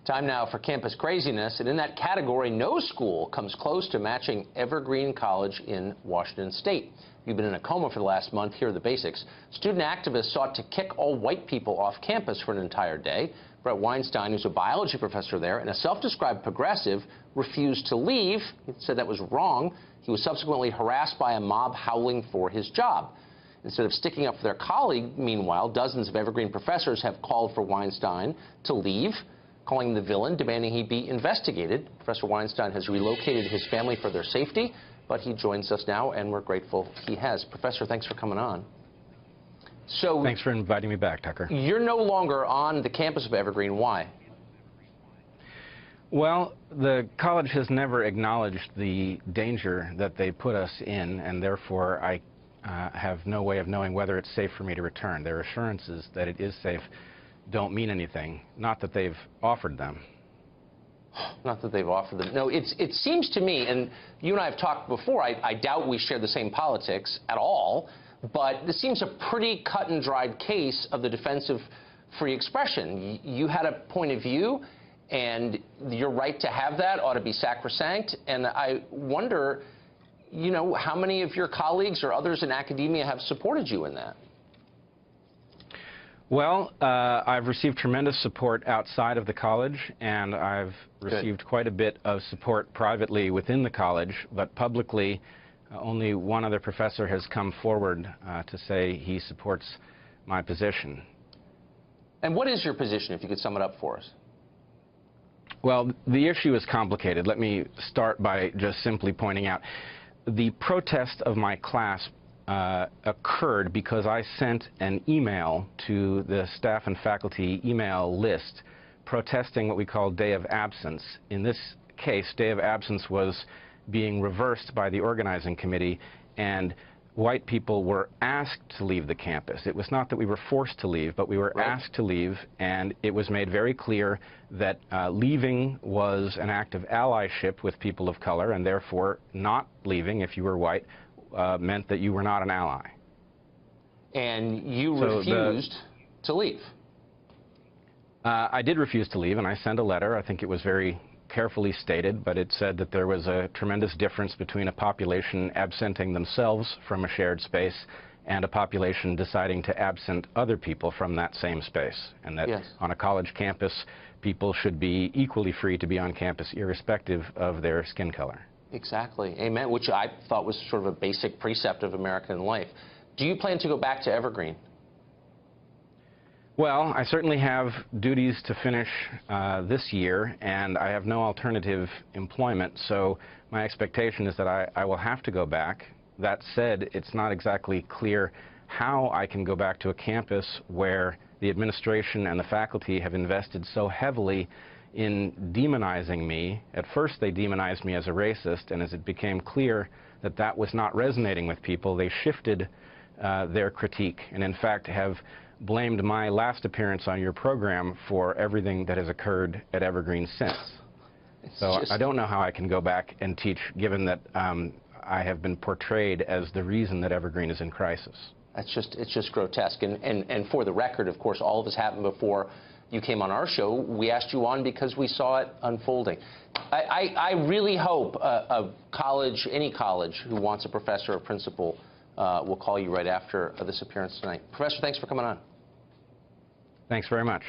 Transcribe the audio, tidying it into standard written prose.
Time now for campus craziness, and in that category, no school comes close to matching Evergreen College in Washington State. You've been in a coma for the last month. Here are the basics. Student activists sought to kick all white people off campus for an entire day. Brett Weinstein, who's a biology professor there and a self-described progressive, refused to leave. He said that was wrong. He was subsequently harassed by a mob howling for his job. Instead of sticking up for their colleague, meanwhile, dozens of Evergreen professors have called for Weinstein to leave, calling him the villain, demanding he be investigated. Professor Weinstein has relocated his family for their safety, but he joins us now, and we're grateful he has. Professor, thanks for coming on. So, thanks for inviting me back, Tucker. You're no longer on the campus of Evergreen. Why? Well, the college has never acknowledged the danger that they put us in, and therefore I have no way of knowing whether it's safe for me to return. Their assurances that it is safe don't mean anything, not that they've offered them. Not that they've offered them. No, it seems to me, and you and I have talked before, I doubt we share the same politics at all, but this seems a pretty cut and dried case of the defense of free expression. You had a point of view, and your right to have that ought to be sacrosanct, and I wonder, you know, how many of your colleagues or others in academia have supported you in that? Well, I've received tremendous support outside of the college, and I've received quite a bit of support privately within the college, but publicly only one other professor has come forward to say he supports my position. And what is your position, if you could sum it up for us? Well, the issue is complicated. Let me start by just simply pointing out the protest of my class occurred because I sent an email to the staff and faculty email list protesting what we call day of absence. In this case, day of absence was being reversed by the organizing committee, and white people were asked to leave the campus. It was not that we were forced to leave, but we were asked to leave, and it was made very clear that leaving was an act of allyship with people of color, and therefore not leaving, if you were white, meant that you were not an ally. And you refused to leave. I did refuse to leave, and I sent a letter. I think it was very carefully stated, but it said that there was a tremendous difference between a population absenting themselves from a shared space and a population deciding to absent other people from that same space, and that on a college campus, people should be equally free to be on campus irrespective of their skin color. Exactly. Amen, which I thought was sort of a basic precept of American life. Do you plan to go back to Evergreen? Well, I certainly have duties to finish this year, and I have no alternative employment, so my expectation is that I will have to go back. That said, it's not exactly clear how I can go back to a campus where the administration and the faculty have invested so heavily in demonizing me. At first they demonized me as a racist, and as it became clear that that was not resonating with people, they shifted their critique, and in fact have blamed my last appearance on your program for everything that has occurred at Evergreen since. So I don't know how I can go back and teach, given that I have been portrayed as the reason that Evergreen is in crisis. It's just grotesque. And for the record, of course, all of this happened before you came on our show. We asked you on because we saw it unfolding. I really hope a college, any college, who wants a professor or principal will call you right after this appearance tonight. Professor, thanks for coming on. Thanks very much.